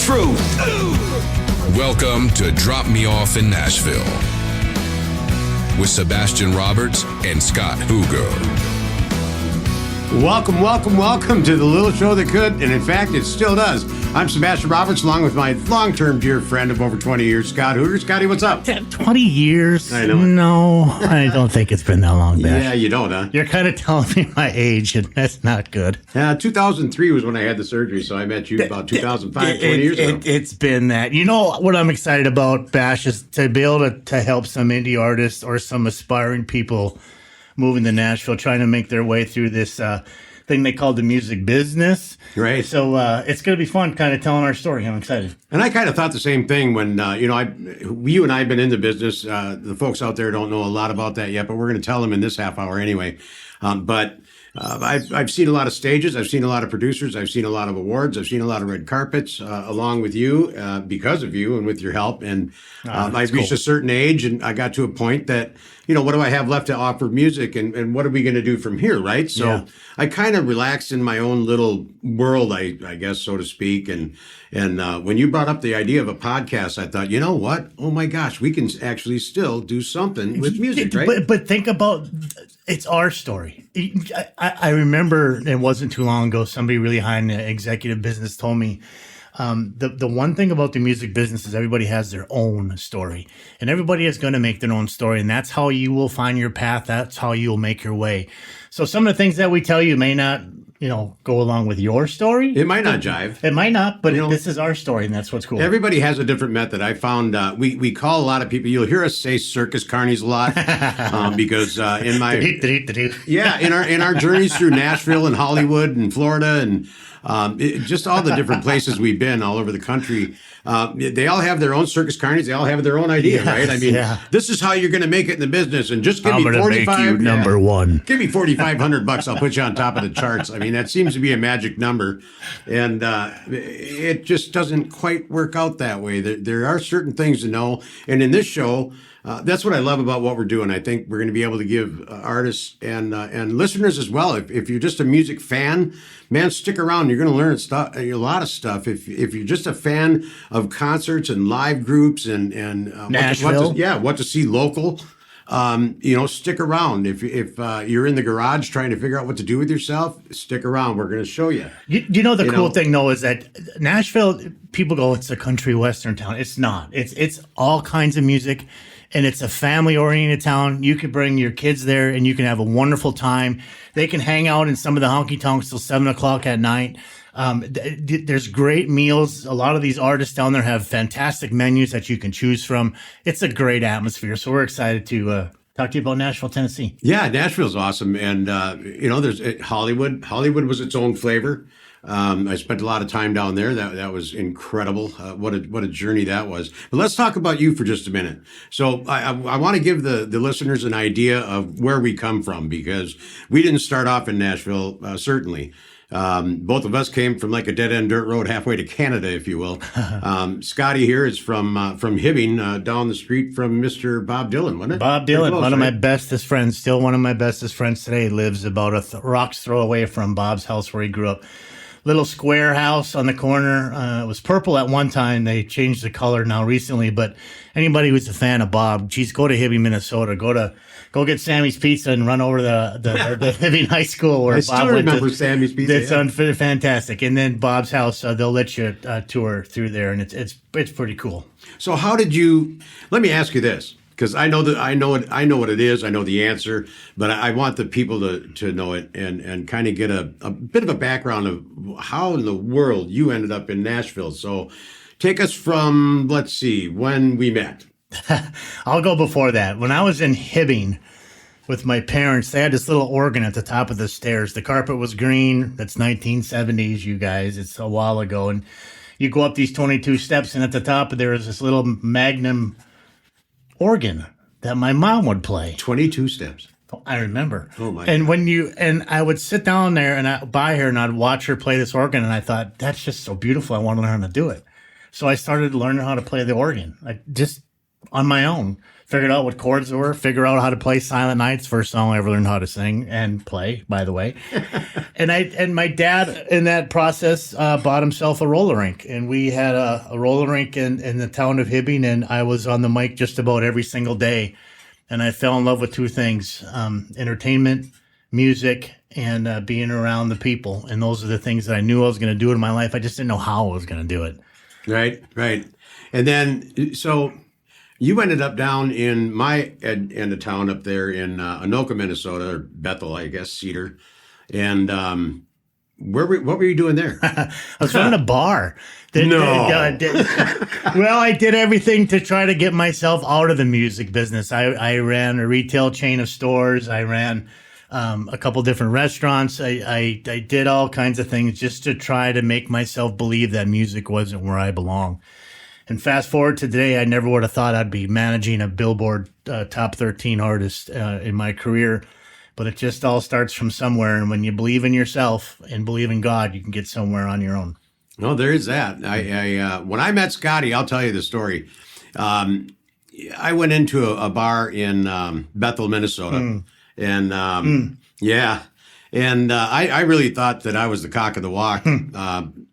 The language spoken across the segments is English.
truth. Welcome to Drop Me Off in Nashville with Sabastian Roberts and Scott Huger. Welcome to the little show that could, and in fact, it still does. I'm Sabastian Roberts, along with my long-term dear friend of over 20 years, Scott Huger. Scotty, what's up? 20 years? I know. No, I don't think it's been that long, Bash. Yeah, you don't, huh? You're kind of telling me my age, and that's not good. 2003 was when I had the surgery, so I met you about 2005, 20 years ago. It's been that. You know what I'm excited about, Bash, is to be able to help some indie artists or some aspiring people moving to Nashville, trying to make their way through this thing they call the music business. Right. So it's going to be fun kind of telling our story. I'm excited. And I kind of thought the same thing when, you and I have been in the business. The folks out there don't know a lot about that yet, but we're going to tell them in this half hour anyway. I've seen a lot of stages. I've seen a lot of producers. I've seen a lot of awards. I've seen a lot of red carpets along with you because of you and with your help. And I've reached a certain age and I got to a point that, what do I have left to offer music and what are we going to do from here, right? So I kind of relaxed in my own little world, I guess, so to speak. And when you brought up the idea of a podcast, I thought, you know what? Oh my gosh, we can actually still do something with music, right? But think about, it's our story. I remember it wasn't too long ago, somebody really high in the executive business told me, the one thing about the music business is everybody has their own story, and everybody is going to make their own story, and that's how you will find your path. That's how you will make your way. So some of the things that we tell you may not, go along with your story. It might not jive. It might not, but this is our story, and that's what's cool. Everybody has a different method. I found we call a lot of people. You'll hear us say circus carnies a lot because in my in our journeys through Nashville and Hollywood and Florida and just all the different places we've been all over the country. They all have their own circus carnies. They all have their own idea, right? I mean, this is how you're going to make it in the business, and just give me 45. Number one. Give me $4,500. I'll put you on top of the charts. I mean, that seems to be a magic number, and it just doesn't quite work out that way. There are certain things to know, and in this show. That's what I love about what we're doing. I think we're going to be able to give artists and listeners as well. If you're just a music fan, man, stick around. You're going to learn a lot of stuff. If you're just a fan of concerts and live groups and Nashville, what to see local, stick around. If you're in the garage trying to figure out what to do with yourself, stick around. We're going to show you. The cool thing though is that Nashville, people go, it's a country western town. It's not. It's all kinds of music. And it's a family-oriented town. You can bring your kids there, and you can have a wonderful time. They can hang out in some of the honky-tonks till 7 o'clock at night. There's great meals. A lot of these artists down there have fantastic menus that you can choose from. It's a great atmosphere. So we're excited to talk to you about Nashville, Tennessee. Yeah, Nashville's awesome. And, there's Hollywood. Hollywood was its own flavor. I spent a lot of time down there. That was incredible. What a journey that was. But let's talk about you for just a minute. So I want to give the listeners an idea of where we come from, because we didn't start off in Nashville, certainly. Both of us came from like a dead-end dirt road halfway to Canada, if you will. Scotty here is from Hibbing, down the street from Mr. Bob Dylan, wasn't it? Bob Dylan, close, one of my bestest friends, still one of my bestest friends today, lives about a rock's throw away from Bob's house where he grew up. Little square house on the corner. It was purple at one time. They changed the color now recently. But anybody who's a fan of Bob, geez, go to Hibbing, Minnesota. Go get Sammy's Pizza and run over to the Hibbing High School where I Bob still remember Sammy's Pizza. It's fantastic. And then Bob's house, they'll let you tour through there, and it's pretty cool. So how did you? Let me ask you this. Because I know what it is. I know the answer, but I want the people to know it and kind of get a bit of a background of how in the world you ended up in Nashville. So take us from, let's see, when we met. I'll go before that. When I was in Hibbing with my parents, they had this little organ at the top of the stairs. The carpet was green. That's 1970s, you guys. It's a while ago. And you go up these 22 steps, and at the top there was this little Magnum organ that my mom would play. 22 steps. I remember. Oh my! And I would sit down there and by her and I'd watch her play this organ, and I thought, that's just so beautiful. I want to learn how to do it. So I started learning how to play the organ, just on my own. figured out what chords were, figure out how to play Silent Night's first song I ever learned how to sing and play, by the way. and my dad in that process bought himself a roller rink, and we had a roller rink in the town of Hibbing, and I was on the mic just about every single day. And I fell in love with two things, entertainment, music, and being around the people. And those are the things that I knew I was going to do in my life. I just didn't know how I was going to do it. Right, right. And then, so you ended up down in my end of town up there in Anoka, Minnesota, or Bethel, I guess, Cedar. And what were you doing there? I was running a bar. No. Well, I did everything to try to get myself out of the music business. I ran a retail chain of stores. I ran a couple different restaurants. I did all kinds of things just to try to make myself believe that music wasn't where I belong. And fast forward to today, I never would have thought I'd be managing a Billboard top 13 artist in my career. But it just all starts from somewhere. And when you believe in yourself and believe in God, you can get somewhere on your own. No, there is that. I when I met Scotty, I'll tell you the story. I went into a bar in Bethel, Minnesota. And yeah. And I really thought that I was the cock of the walk.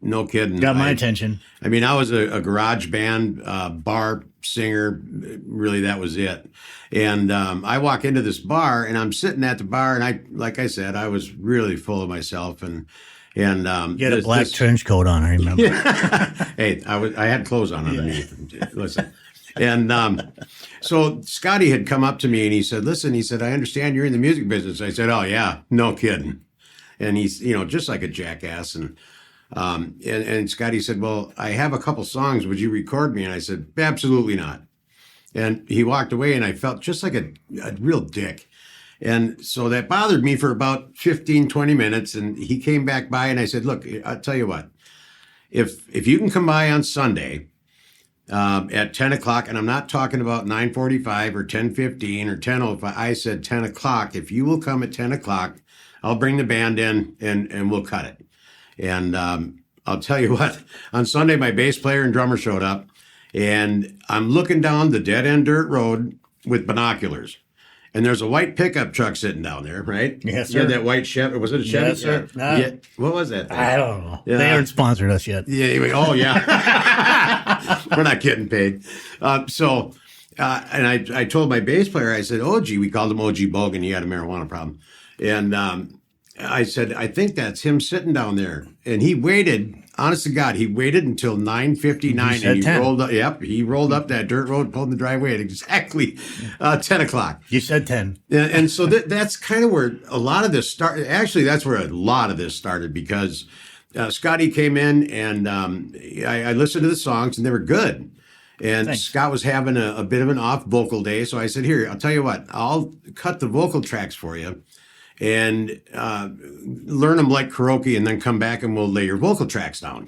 No kidding. Got my attention. I mean, I was a garage band bar singer. Really, that was it. And I walk into this bar, and I'm sitting at the bar, and like I said, I was really full of myself. And you had a black trench coat on, I remember. Yeah. Hey, I had clothes on underneath. Listen. And so Scotty had come up to me and he said, listen, I understand you're in the music business. I said, oh, yeah, no kidding. And he's, just like a jackass. And Scotty said, well, I have a couple songs. Would you record me? And I said, absolutely not. And he walked away and I felt just like a real dick. And so that bothered me for about 15, 20 minutes. And he came back by and I said, look, I'll tell you what, if you can come by on Sunday, at 10 o'clock, and I'm not talking about 9:45 or 10:15 or 10:05. I said 10 o'clock. If you will come at 10 o'clock, I'll bring the band in and we'll cut it. And I'll tell you what, on Sunday, my bass player and drummer showed up, and I'm looking down the dead-end dirt road with binoculars. And there's a white pickup truck sitting down there, right? Yes, sir. Yeah, that white Chevy. Was it a Chevy? Yes, sir. Yeah. Yeah. What was that thing? I don't know. Yeah. They haven't sponsored us yet. Yeah. Oh, yeah. We're not getting paid. And I told my bass player, I said, OG, we called him OG Bogan. He had a marijuana problem. And I said, I think that's him sitting down there. And he waited, honest to God, he waited until 9:59 and he 10. rolled up. Yep. He rolled up that dirt road, pulled in the driveway at exactly 10 o'clock. You said 10. And so that's kind of where a lot of this started. Actually, that's where a lot of this started because Scotty came in and I listened to the songs and they were good. And Thanks. Scott was having a bit of an off vocal day. So I said, here, I'll tell you what, I'll cut the vocal tracks for you and learn them like karaoke and then come back and we'll lay your vocal tracks down,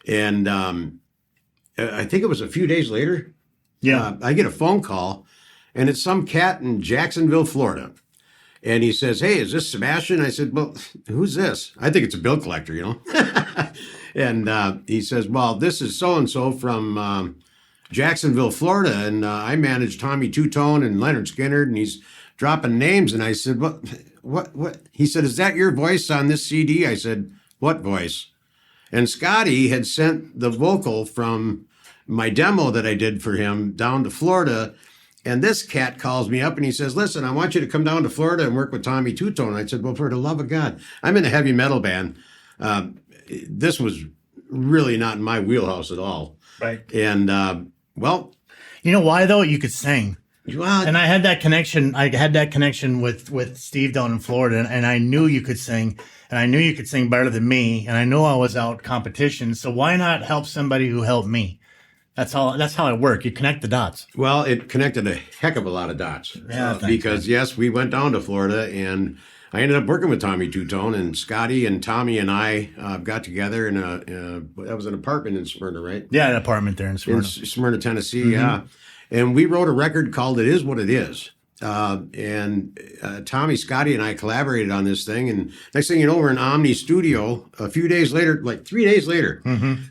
And I think it was a few days later. Yeah. I get a phone call and it's some cat in Jacksonville, Florida. And he says, hey, is this Sabastian? I said, well, who's this? I think it's a bill collector, And he says, well, this is so-and-so from Jacksonville, Florida. And I manage Tommy Two-Tone and Leonard Skinner. And he's dropping names. And I said, what? He said, is that your voice on this CD? I said, what voice? And Scotty had sent the vocal from my demo that I did for him down to Florida. And this cat calls me up and he says, listen, I want you to come down to Florida and work with Tommy Two-Tone. I said, well, for the love of God, I'm in a heavy metal band. This was really not in my wheelhouse at all. Right. And, well. You know why, though? You could sing. Well, And I had that connection. I had that connection with Steve down in Florida, and I knew you could sing, and I knew you could sing better than me, and I knew I was out competition. So why not help somebody who helped me? That's how I work. You connect the dots. Well, it connected a heck of a lot of dots. Yeah, thanks, because, yes, we went down to Florida, and I ended up working with Tommy Two-Tone, and Scotty and Tommy and I got together in that was an apartment in Smyrna, right? Yeah, an apartment there in Smyrna. In Smyrna, Tennessee, yeah. And we wrote a record called It Is What It Is. And Tommy, Scotty, and I collaborated on this thing. And next thing you know, we're in Omni Studio a few days later, like 3 days later.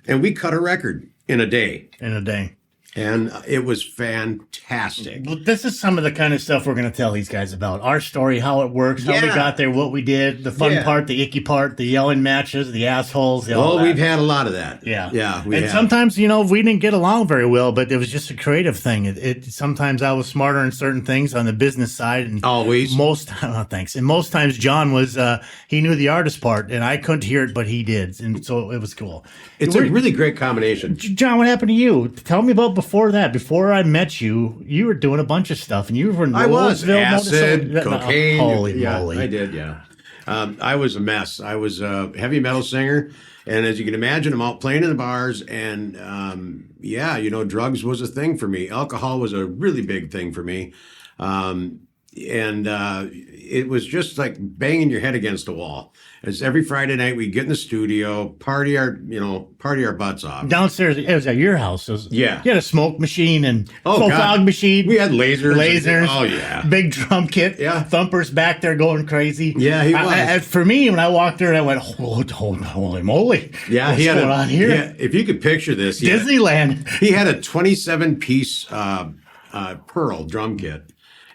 And we cut a record in a day. In a day. And it was fantastic. Well, this is some of the kind of stuff we're going to tell these guys about. Our story, how it works, how we got there, what we did, the fun part, the icky part, the yelling matches, the assholes. We've had a lot of that. Yeah. We have. Sometimes, we didn't get along very well, but it was just a creative thing. Sometimes I was smarter in certain things on the business side. And always. Thanks. And most times John was, he knew the artist part, and I couldn't hear it, but he did. And so it was cool. It's a really great combination. John, what happened to you? Tell me about before that. Before I met you, you were doing a bunch of stuff, and you were in Louisville, acid, cocaine. Holy moly! I did, yeah. I was a mess. I was a heavy metal singer, and as you can imagine, I'm out playing in the bars, and drugs was a thing for me. Alcohol was a really big thing for me, and it was just like banging your head against a wall. As every Friday night we get in the studio, party our butts off. Downstairs, it was at your house. You had a smoke machine and fog machine. We had lasers. Oh yeah, big drum kit. Yeah, Thumper's back there going crazy. Yeah, he was. For me, when I walked there, I went, holy moly! Yeah, what's going on here? Yeah, if you could picture this, Disneyland. He had a 27-piece Pearl drum kit,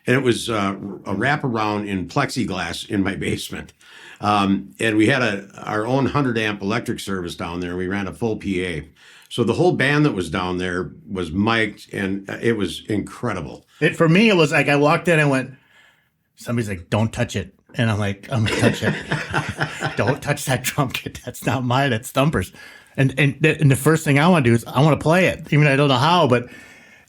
and it was a wraparound in plexiglass in my basement. And we had our own 100-amp electric service down there. We ran a full PA. So the whole band that was down there was mic'd, and it was incredible. For me, it was like I walked in and went, somebody's like, don't touch it. And I'm like, I'm going to touch it. Don't touch that drum kit. That's not mine. That's Thumper's. And the first thing I want to do is I want to play it. Even I don't know how, but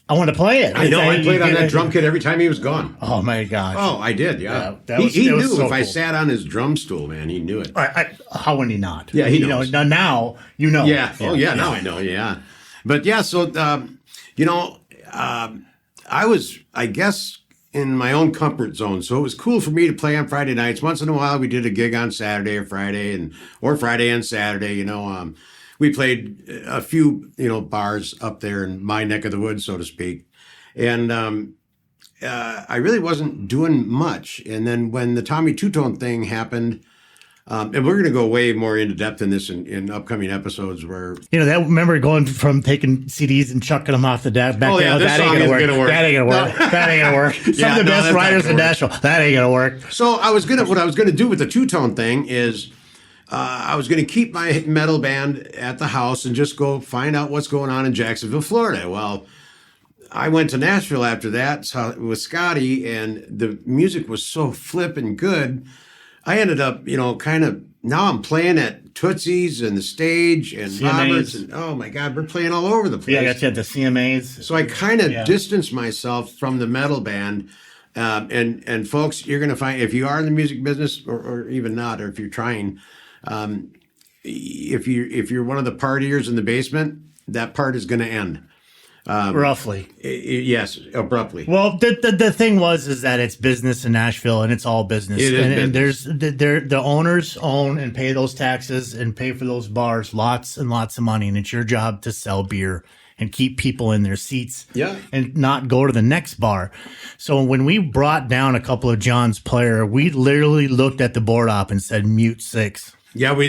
I want to play it. I know. I played on that drum kit every time he was gone. Oh, my gosh. Oh, I did, yeah. He knew if I sat on his drum stool, man, he knew it. How would he not? Yeah, he knows. Now you know. Yeah. Now I know, yeah. But, yeah, so, I was, I guess, in my own comfort zone. So it was cool for me to play on Friday nights. Once in a while, we did a gig on Saturday or Friday, or Friday and Saturday, We played a few, bars up there in my neck of the woods, so to speak. And I really wasn't doing much. And then when the Tommy Two-Tone thing happened, and we're going to go way more into depth in this in upcoming episodes where... remember going from taking CDs and chucking them off the back there? That ain't going to work. That ain't going to work. That ain't going to work. Some of the best writers in Nashville. That ain't going to work. So what I was going to do with the Two-Tone thing is... I was going to keep my metal band at the house and just go find out what's going on in Jacksonville, Florida. Well, I went to Nashville after that with Scotty, and the music was so flippin' good. I ended up, now I'm playing at Tootsie's and the Stage and CMAs. Roberts. And, oh, my God, we're playing all over the place. Yeah, I got you at the CMAs. So I kind of distanced myself from the metal band. And folks, you're going to find, if you are in the music business or even not, or if you're trying... if you're one of the partiers in the basement, that part is going to end. Roughly. Yes, abruptly. Well, the thing is that it's business in Nashville, and it's all business. It is and business. there's the owners own and pay those taxes and pay for those bars lots and lots of money, and it's your job to sell beer and keep people in their seats and not go to the next bar. So when we brought down a couple of John's player, we literally looked at the board op and said, mute 6. Yeah, we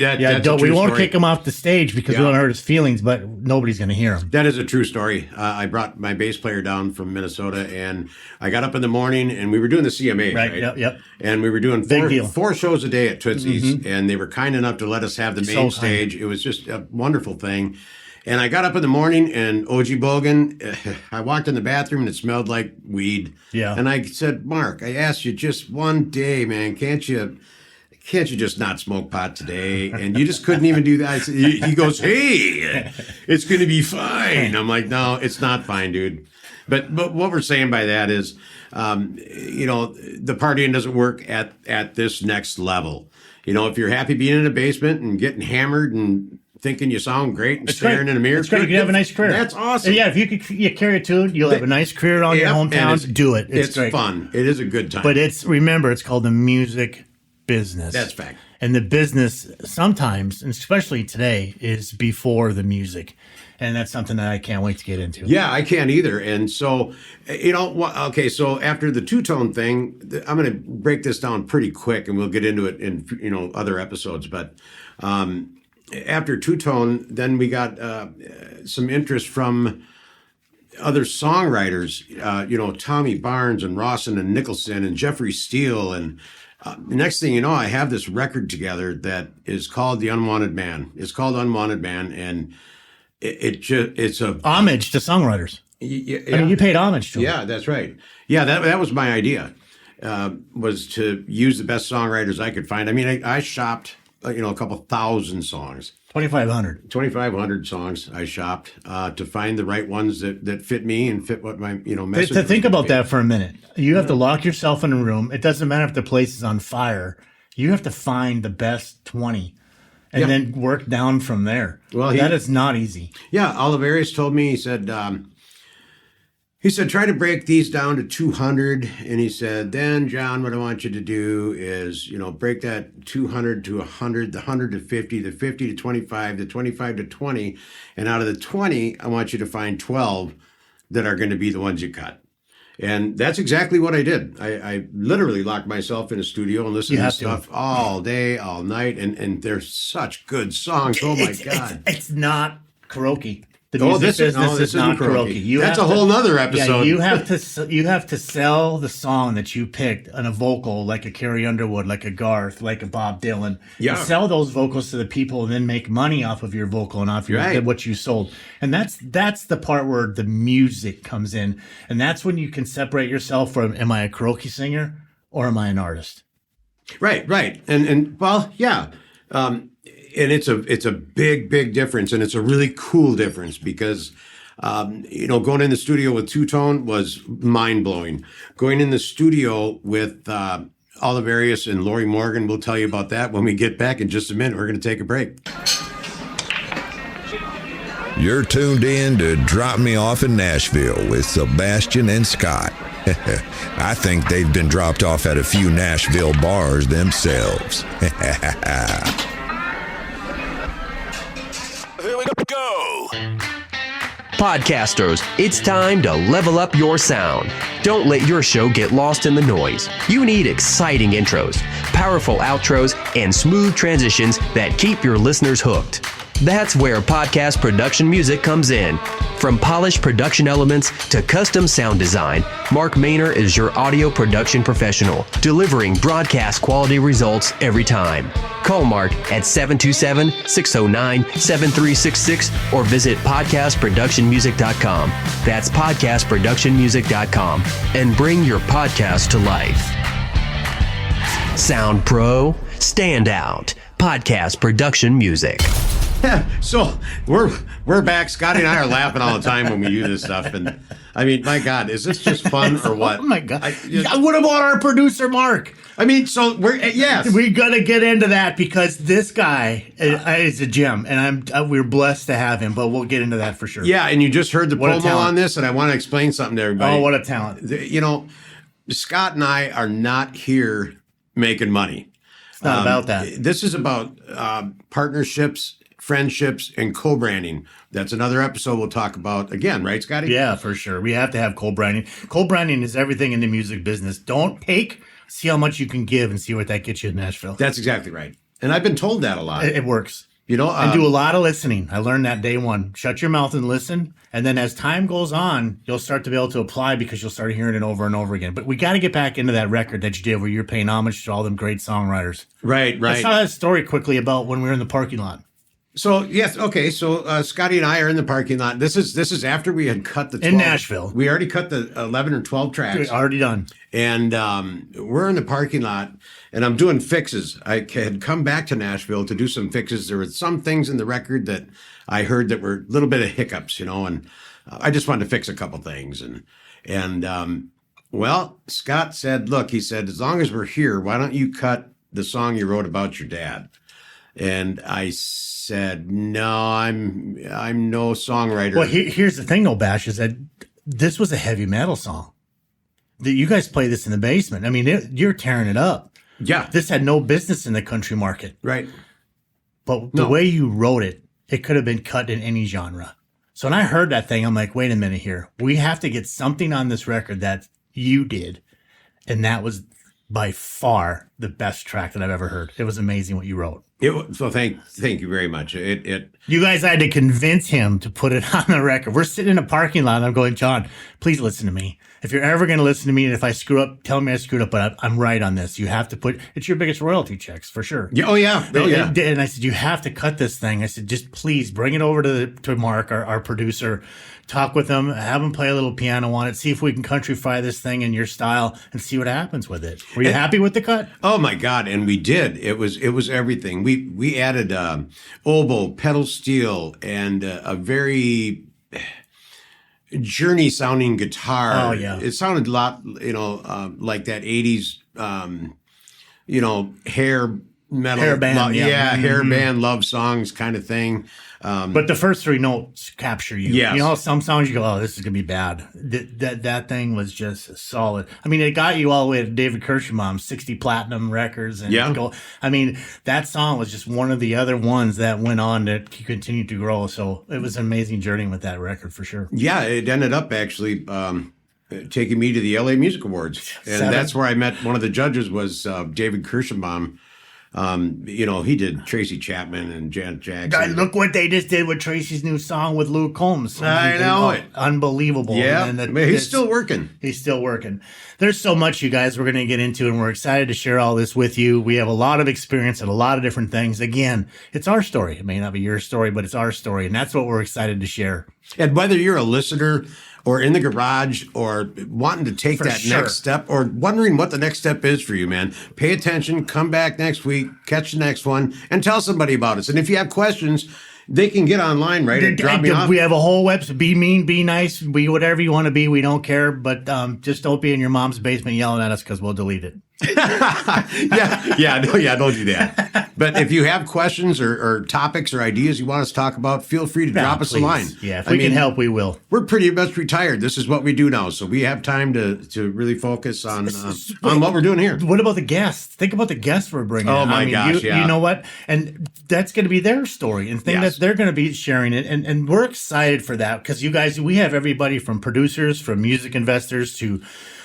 won't kick him off the stage because we don't hurt his feelings, but nobody's going to hear him. That is a true story. I brought my bass player down from Minnesota, and I got up in the morning, and we were doing the CMA, right? Yep. And we were doing four shows a day at Tootsie's, and they were kind enough to let us have the main stage. It was just a wonderful thing. And I got up in the morning, and OG Bogan, I walked in the bathroom, and it smelled like weed. Yeah. And I said, Mark, I asked you just one day, man, can't you just not smoke pot today? And you just couldn't even do that. He goes, hey, it's going to be fine. I'm like, no, it's not fine, dude. But what we're saying by that is, the partying doesn't work at this next level. If you're happy being in a basement and getting hammered and thinking you sound great and staring in a mirror, it's great. You can have a nice career. That's awesome. And if you carry a tune, you'll have a nice career on your hometown. Do it. It's great. Fun. It is a good time. But remember, it's called the music business. That's fact. And the business sometimes, and especially today, is before the music. And that's something that I can't wait to get into. Yeah, I can't either. And so, so after the Two-Tone thing, I'm going to break this down pretty quick, and we'll get into it in, other episodes. But after Two-Tone, then we got some interest from other songwriters, Tommy Barnes and Rawson and Nicholson and Jeffrey Steele. And next thing you know, I have this record together that is called The Unwanted Man. It's called Unwanted Man. And it's a homage to songwriters. Yeah. I mean, you paid homage to them. Yeah, that's right. Yeah, that was my idea, was to use the best songwriters I could find. I mean, I shopped, a couple thousand songs. 2,500 songs I shopped to find the right ones that fit me and fit what my, message. To think about that for a minute. You have to lock yourself in a room. It doesn't matter if the place is on fire. You have to find the best 20 and then work down from there. Well, that is not easy. Yeah, Oliverius told me, he said, try to break these down to 200. And he said, then, John, what I want you to do is, break that 200 to 100, the 100 to 50, the 50 to 25, the 25 to 20. And out of the 20, I want you to find 12 that are going to be the ones you cut. And that's exactly what I did. I literally locked myself in a studio and listened to stuff all day, all night. And they're such good songs. Oh, my God. It's not karaoke. The music business is not karaoke. That's a whole nother episode. Yeah, you have to sell the song that you picked on a vocal, like a Carrie Underwood, like a Garth, like a Bob Dylan. Yeah. You sell those vocals to the people and then make money off of your vocal and off what you sold. And that's the part where the music comes in. And that's when you can separate yourself from, am I a karaoke singer or am I an artist? Right. And well, yeah. And it's a big, big difference, and it's a really cool difference because, going in the studio with Two-Tone was mind-blowing. Going in the studio with Oliverius and Lori Morgan, we'll tell you about that when we get back in just a minute. We're going to take a break. You're tuned in to Drop Me Off in Nashville with Sabastian and Scott. I think they've been dropped off at a few Nashville bars themselves. Here we go. Podcasters, it's time to level up your sound. Don't let your show get lost in the noise. You need exciting intros, powerful outros, and smooth transitions that keep your listeners hooked. That's where podcast production music comes in. From polished production elements to custom sound design, Mark Maynor is your audio production professional, delivering broadcast quality results every time. Call Mark at 727-609-7366 or visit podcastproductionmusic.com. That's podcastproductionmusic.com, and bring your podcast to life. Sound Pro, stand out. Podcast production music. So we're back. Scotty and I are laughing all the time when we do this stuff, and I mean, my God, is this just fun or what? Oh my God! What about our producer Mark? I mean, so we gotta get into that because this guy is a gem, and we're blessed to have him. But we'll get into that for sure. Yeah, and you just heard the promo on this, and I want to explain something to everybody. Oh, what a talent! Scott and I are not here making money. It's not about that. This is about partnerships, friendships, and co-branding. That's another episode we'll talk about again, right, Scotty? Yeah, for sure. We have to have co-branding. Co-branding is everything in the music business. Don't take, see how much you can give and see what that gets you in Nashville. That's exactly right. And I've been told that a lot. It works. And do a lot of listening. I learned that day one. Shut your mouth and listen. And then as time goes on, you'll start to be able to apply because you'll start hearing it over and over again. But we got to get back into that record that you did where you're paying homage to all them great songwriters. Right. Let's tell that story quickly about when we were in the parking lot. So, yes, okay. So, Scotty and I are in the parking lot. This is after we had cut the 12. In Nashville. We already cut the 11 or 12 tracks. Already done. And we're in the parking lot, and I'm doing fixes. I had come back to Nashville to do some fixes. There were some things in the record that I heard that were a little bit of hiccups, and I just wanted to fix a couple things. Well, Scott said, look, he said, as long as we're here, why don't you cut the song you wrote about your dad? And I said, no, I'm no songwriter. Well, here's the thing, though, Bash, is that this was a heavy metal song. You guys play this in the basement. I mean, you're tearing it up. Yeah. This had no business in the country market. Right. But the way you wrote it, it could have been cut in any genre. So when I heard that thing, I'm like, wait a minute here. We have to get something on this record that you did. And that was by far the best track that I've ever heard. It was amazing what you wrote. So thank you very much. You guys had to convince him to put it on the record. We're sitting in a parking lot, and I'm going, John, please listen to me. If you're ever going to listen to me, and if I screw up, tell me I screwed up, but I'm right on this. You have to put, it's your biggest royalty checks for sure. Yeah. Oh yeah. Oh yeah. And I said, you have to cut this thing. I said, just please bring it over to Mark, our producer. Talk with him, have him play a little piano on it, see if we can countryfy this thing in your style and see what happens with it. Were you happy with the cut? Oh my God. And we did. It was everything. We added oboe, pedal steel, and a very Journey sounding guitar. Oh yeah. It sounded a lot, like that 80s, hair metal. Hair band. Hair band love songs kind of thing. But the first three notes capture you. Yes. You know, some songs you go, oh, this is going to be bad. That thing was just solid. I mean, it got you all the way to David Kirschenbaum's 60 platinum records. And I mean, that song was just one of the other ones that went on to continue to grow. So it was an amazing journey with that record for sure. Yeah, it ended up actually taking me to the LA Music Awards. And that's where I met one of the judges was David Kirschenbaum. He did Tracy Chapman and Janet Jackson. God, look what they just did with Tracy's new song with Luke Combs. I know it. Unbelievable. Yeah, he's still working. He's still working. There's so much, you guys, we're going to get into, and we're excited to share all this with you. We have a lot of experience at a lot of different things. Again, it's our story. It may not be your story, but it's our story, and that's what we're excited to share. And whether you're a listener or in the garage or wanting to take next step or wondering what the next step is for you, man, pay attention, come back next week, catch the next one, and tell somebody about us. And if you have questions, they can get online, right? And drop me off. We have a whole website. Be mean, be nice, be whatever you want to be. We don't care, but just don't be in your mom's basement yelling at us because we'll delete it. Don't do that. But if you have questions or topics or ideas you want us to talk about, feel free to drop us a line. Yeah, if we can help, we will. We're pretty much retired. This is what we do now, so we have time to really focus on what we're doing here. What about the guests? Think about the guests we're bringing. Oh my gosh, you know what? And that's going to be their story and thing that they're going to be sharing it. And we're excited for that because you guys, we have everybody from producers, from music investors to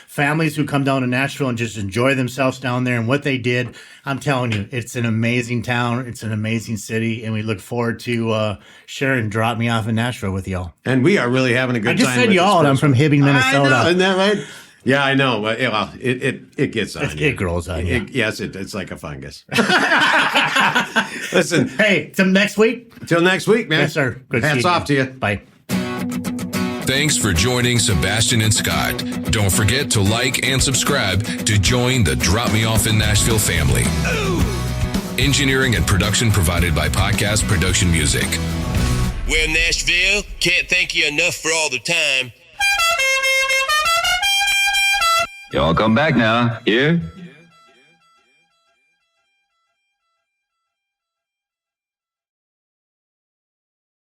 families who come down to Nashville and just enjoy themselves down there and what they did. I'm telling you, it's an amazing town. It's an amazing city. And we look forward to sharing Drop Me Off in Nashville with y'all. And we are really having a good time. I just said y'all, and I'm from Hibbing, Minnesota. I know, isn't that right? Yeah, I know. But it gets on you. It grows on you. Yes, it's like a fungus. Listen. Hey, till next week. Till next week, man. Yes, sir. Good Hats off to you. Bye. Thanks for joining Sabastian and Scott. Don't forget to like and subscribe to join the Drop Me Off in Nashville family. Engineering and production provided by Podcast Production Music. Well, Nashville, can't thank you enough for all the time. Y'all come back now. Here?